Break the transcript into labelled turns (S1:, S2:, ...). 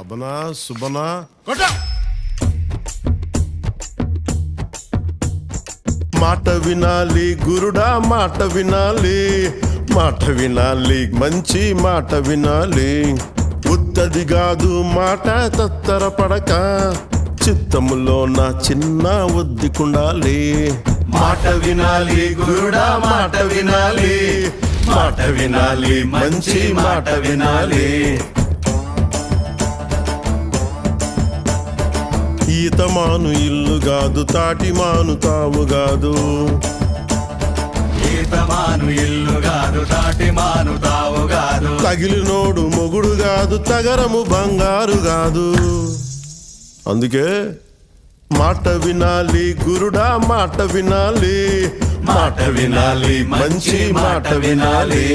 S1: అబనా సుబనా మాట వినాలి గురుడా, మాట వినాలి, మాట వినాలి, మంచి మాట వినాలి. ఉత్తది కాదు మాట తత్తర పడక, చిత్తములో నా చిన్న ఒద్దికుండాలి. మాట వినాలి గురుడా, మాట వినాలి, మాట వినాలి, మంచి మాట వినాలి. ఈతమాను ఇల్లు కాదు, తాటిమాను తావు కాదు.
S2: ఈతమాను ఇల్లు కాదు, తాటిమాను తావు కాదు.
S1: తగిలినోడు మొగుడు కాదు, తగరము బంగారు కాదు. అందుకే మాట వినాలి గురుడా, మాట వినాలి, మాట వినాలి, మంచి మాట వినాలి.